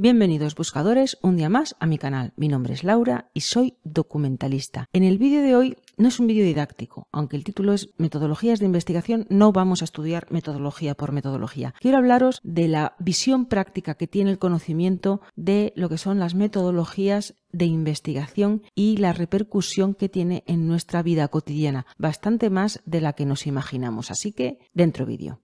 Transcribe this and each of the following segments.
Bienvenidos buscadores un día más a mi canal. Mi nombre es Laura y soy documentalista. En el vídeo de hoy no es un vídeo didáctico, aunque el título es Metodologías de investigación, no vamos a estudiar metodología por metodología. Quiero hablaros de la visión práctica que tiene el conocimiento de lo que son las metodologías de investigación y la repercusión que tiene en nuestra vida cotidiana, bastante más de la que nos imaginamos. Así que, dentro vídeo.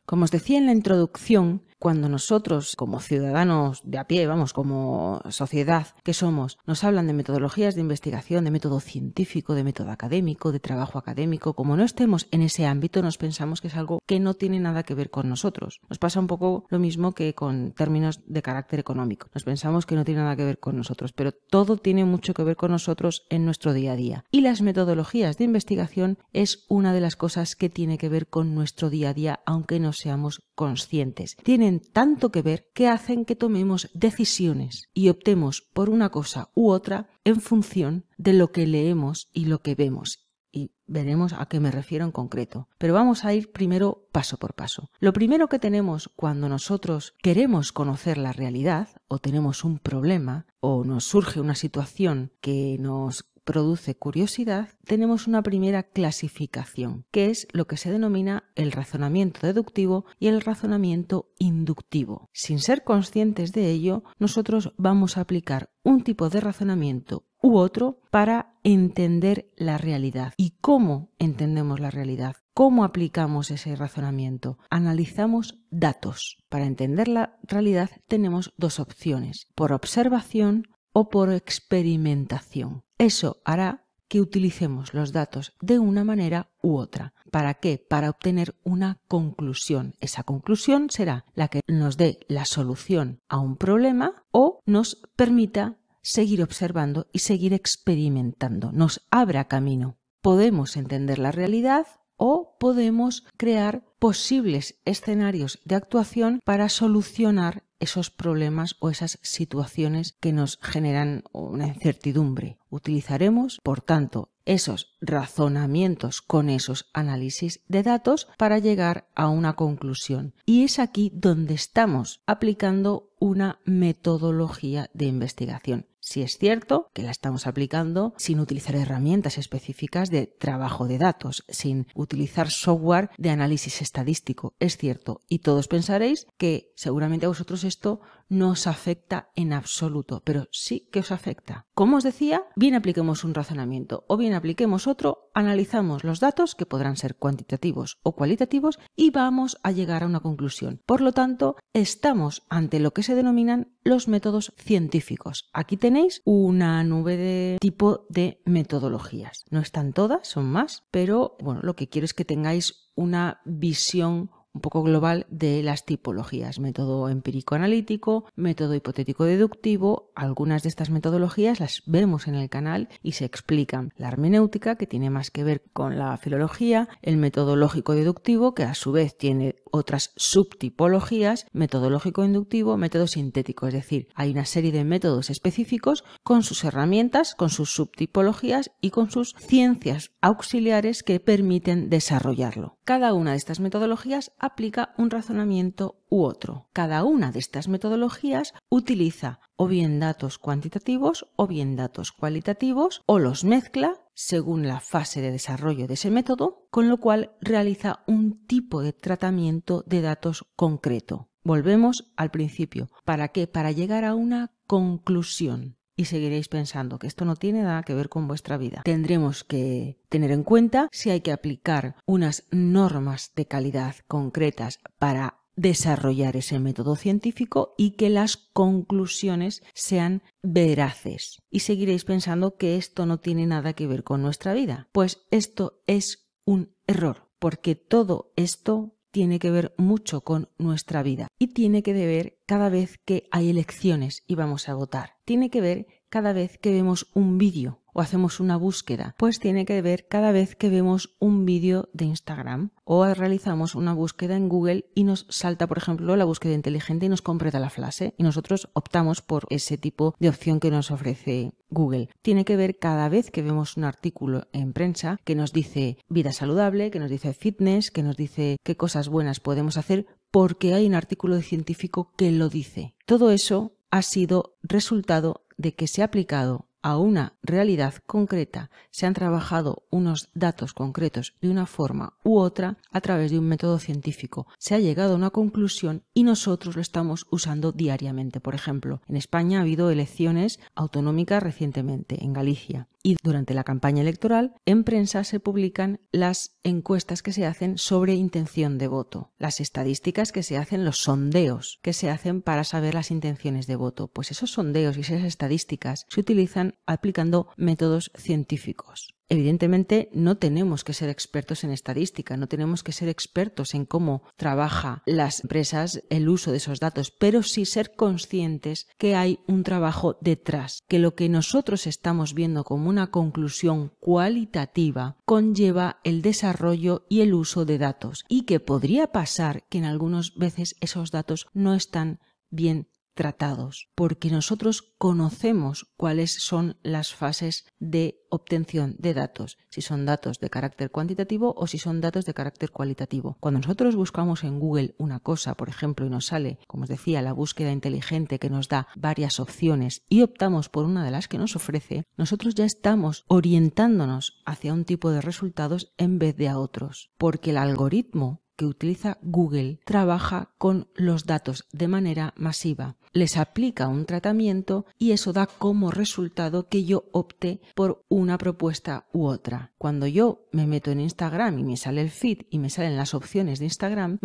Como os decía en la introducción, cuando nosotros, como ciudadanos de a pie, como sociedad que somos, nos hablan de metodologías de investigación, de método científico, de método académico, de trabajo académico, como no estemos en ese ámbito, nos pensamos que es algo que no tiene nada que ver con nosotros. Nos pasa un poco lo mismo que con términos de carácter económico. Nos pensamos que no tiene nada que ver con nosotros, pero todo tiene mucho que ver con nosotros en nuestro día a día. Y las metodologías de investigación es una de las cosas que tiene que ver con nuestro día a día, aunque no seamos conscientes. Tienen tanto que ver que hacen que tomemos decisiones y optemos por una cosa u otra en función de lo que leemos y lo que vemos. Y veremos a qué me refiero en concreto. Pero vamos a ir primero paso por paso. Lo primero que tenemos cuando nosotros queremos conocer la realidad o tenemos un problema o nos surge una situación que nos produce curiosidad, tenemos una primera clasificación, que es lo que se denomina el razonamiento deductivo y el razonamiento inductivo. Sin ser conscientes de ello, nosotros vamos a aplicar un tipo de razonamiento u otro para entender la realidad. ¿Y cómo entendemos la realidad? ¿Cómo aplicamos ese razonamiento? Analizamos datos. Para entender la realidad tenemos dos opciones, por observación o por experimentación. Eso hará que utilicemos los datos de una manera u otra. ¿Para qué? Para obtener una conclusión. Esa conclusión será la que nos dé la solución a un problema o nos permita seguir observando y seguir experimentando. Nos abra camino. Podemos entender la realidad o podemos crear posibles escenarios de actuación para solucionar esos problemas o esas situaciones que nos generan una incertidumbre. Utilizaremos, por tanto, esos razonamientos con esos análisis de datos para llegar a una conclusión. Y es aquí donde estamos aplicando una metodología de investigación. Sí es cierto que la estamos aplicando sin utilizar herramientas específicas de trabajo de datos, sin utilizar software de análisis estadístico, es cierto, y todos pensaréis que seguramente a vosotros esto no os afecta en absoluto, pero sí que os afecta. Como os decía, bien apliquemos un razonamiento o bien apliquemos otro, analizamos los datos que podrán ser cuantitativos o cualitativos y vamos a llegar a una conclusión. Por lo tanto, estamos ante lo que se denominan los métodos científicos. Aquí tenéis una nube de tipo de metodologías. No están todas, son más, pero bueno, lo que quiero es que tengáis una visión un poco global de las tipologías, método empírico-analítico, método hipotético-deductivo. Algunas de estas metodologías las vemos en el canal y se explican. La hermenéutica, que tiene más que ver con la filología, el método lógico-deductivo, que a su vez tiene otras subtipologías, método lógico-inductivo, método sintético, es decir, hay una serie de métodos específicos con sus herramientas, con sus subtipologías y con sus ciencias auxiliares que permiten desarrollarlo. Cada una de estas metodologías aplica un razonamiento u otro. Cada una de estas metodologías utiliza o bien datos cuantitativos o bien datos cualitativos o los mezcla según la fase de desarrollo de ese método, con lo cual realiza un tipo de tratamiento de datos concreto. Volvemos al principio. ¿Para qué? Para llegar a una conclusión. Y seguiréis pensando que esto no tiene nada que ver con vuestra vida. Tendremos que tener en cuenta si hay que aplicar unas normas de calidad concretas para desarrollar ese método científico y que las conclusiones sean veraces. Y seguiréis pensando que esto no tiene nada que ver con nuestra vida. Pues esto es un error, porque todo esto tiene que ver mucho con nuestra vida y tiene que ver cada vez que hay elecciones y vamos a votar. Tiene que ver cada vez que vemos un vídeo o hacemos una búsqueda? Pues tiene que ver cada vez que vemos un vídeo de Instagram o realizamos una búsqueda en Google y nos salta, por ejemplo, la búsqueda inteligente y nos completa la frase y nosotros optamos por ese tipo de opción que nos ofrece Google. Tiene que ver cada vez que vemos un artículo en prensa que nos dice vida saludable, que nos dice fitness, que nos dice qué cosas buenas podemos hacer porque hay un artículo científico que lo dice. Todo eso ha sido resultado de que se ha aplicado a una realidad concreta, se han trabajado unos datos concretos de una forma u otra a través de un método científico. Se ha llegado a una conclusión y nosotros lo estamos usando diariamente. Por ejemplo, en España ha habido elecciones autonómicas recientemente, en Galicia. Y durante la campaña electoral, en prensa se publican las encuestas que se hacen sobre intención de voto, las estadísticas que se hacen, los sondeos que se hacen para saber las intenciones de voto. Pues esos sondeos y esas estadísticas se utilizan aplicando métodos científicos. Evidentemente no tenemos que ser expertos en estadística, no tenemos que ser expertos en cómo trabaja las empresas el uso de esos datos, pero sí ser conscientes que hay un trabajo detrás, que lo que nosotros estamos viendo como una conclusión cualitativa conlleva el desarrollo y el uso de datos y que podría pasar que en algunas veces esos datos no están bien tratados, porque nosotros conocemos cuáles son las fases de obtención de datos, si son datos de carácter cuantitativo o si son datos de carácter cualitativo. Cuando nosotros buscamos en Google una cosa, por ejemplo, y nos sale, como os decía, la búsqueda inteligente que nos da varias opciones y optamos por una de las que nos ofrece, nosotros ya estamos orientándonos hacia un tipo de resultados en vez de a otros, porque el algoritmo que utiliza Google trabaja con los datos de manera masiva. Les aplica un tratamiento y eso da como resultado que yo opte por una propuesta u otra. Cuando yo me meto en Instagram y me sale el feed y me salen las opciones de Instagram,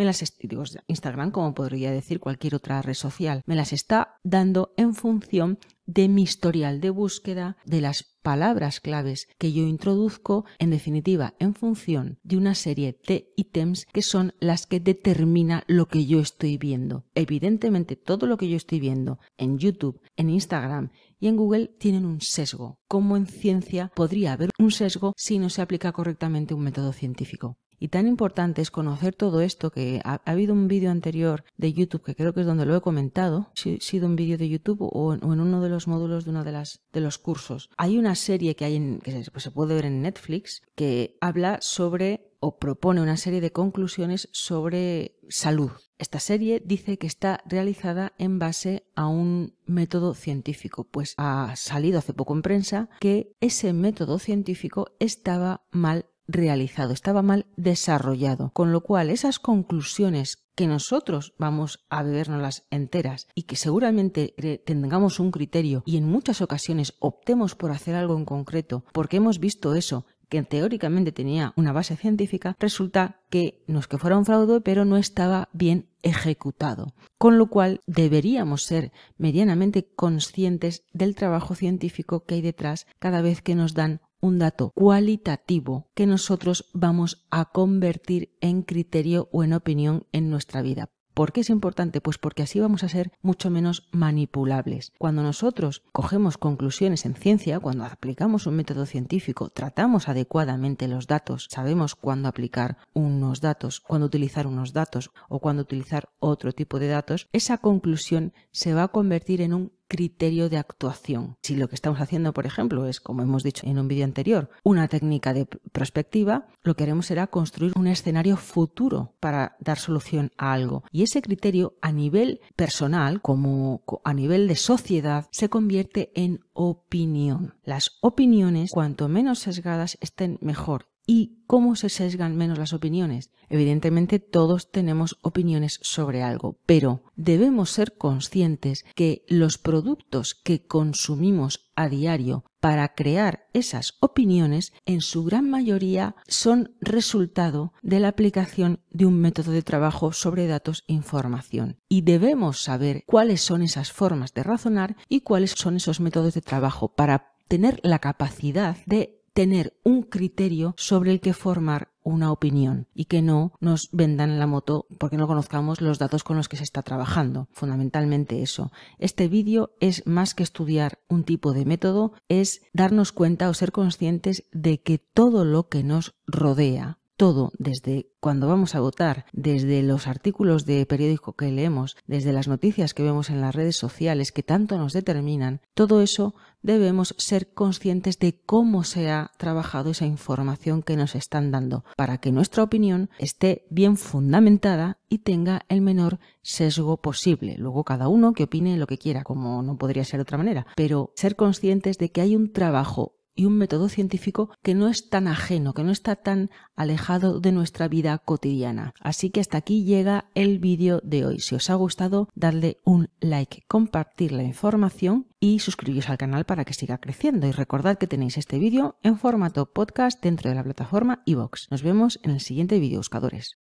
Instagram, como podría decir cualquier otra red social, me las está dando en función de mi historial de búsqueda, de las palabras claves que yo introduzco, en definitiva, en función de una serie de ítems que son las que determina lo que yo estoy viendo. Evidentemente, todo lo que yo estoy viendo en YouTube, en Instagram y en Google tienen un sesgo. Como en ciencia podría haber un sesgo si no se aplica correctamente un método científico. Y tan importante es conocer todo esto que ha habido un vídeo anterior de YouTube que creo que es donde lo he comentado, si ha sido un vídeo de YouTube o en uno de los módulos de uno de los cursos. Hay una serie que se puede ver en Netflix que habla sobre o propone una serie de conclusiones sobre salud. Esta serie dice que está realizada en base a un método científico, pues ha salido hace poco en prensa que ese método científico estaba mal realizado, estaba mal desarrollado, con lo cual esas conclusiones que nosotros vamos a bebernoslas enteras y que seguramente tengamos un criterio y en muchas ocasiones optemos por hacer algo en concreto porque hemos visto eso que teóricamente tenía una base científica, resulta que no es que fuera un fraude, pero no estaba bien ejecutado. Con lo cual deberíamos ser medianamente conscientes del trabajo científico que hay detrás cada vez que nos dan un dato cualitativo que nosotros vamos a convertir en criterio o en opinión en nuestra vida. ¿Por qué es importante? Pues porque así vamos a ser mucho menos manipulables. Cuando nosotros cogemos conclusiones en ciencia, cuando aplicamos un método científico, tratamos adecuadamente los datos, sabemos cuándo aplicar unos datos, cuándo utilizar unos datos o cuándo utilizar otro tipo de datos, esa conclusión se va a convertir en un criterio de actuación. Si lo que estamos haciendo, por ejemplo, es, como hemos dicho en un vídeo anterior, una técnica de prospectiva, lo que haremos será construir un escenario futuro para dar solución a algo. Y ese criterio a nivel personal, como a nivel de sociedad, se convierte en opinión. Las opiniones, cuanto menos sesgadas estén, mejor. ¿Y cómo se sesgan menos las opiniones? Evidentemente todos tenemos opiniones sobre algo, pero debemos ser conscientes que los productos que consumimos a diario para crear esas opiniones, en su gran mayoría son resultado de la aplicación de un método de trabajo sobre datos e información. Y debemos saber cuáles son esas formas de razonar y cuáles son esos métodos de trabajo para tener la capacidad de tener un criterio sobre el que formar una opinión y que no nos vendan la moto porque no conozcamos los datos con los que se está trabajando. Fundamentalmente eso. Este vídeo es más que estudiar un tipo de método, es darnos cuenta o ser conscientes de que todo lo que nos rodea, todo, desde cuando vamos a votar, desde los artículos de periódico que leemos, desde las noticias que vemos en las redes sociales que tanto nos determinan, todo eso debemos ser conscientes de cómo se ha trabajado esa información que nos están dando para que nuestra opinión esté bien fundamentada y tenga el menor sesgo posible. Luego cada uno que opine lo que quiera, como no podría ser de otra manera, pero ser conscientes de que hay un trabajo y un método científico que no es tan ajeno, que no está tan alejado de nuestra vida cotidiana. Así que hasta aquí llega el vídeo de hoy. Si os ha gustado, dadle un like, compartir la información y suscribiros al canal para que siga creciendo. Y recordad que tenéis este vídeo en formato podcast dentro de la plataforma iVoox. Nos vemos en el siguiente vídeo, buscadores.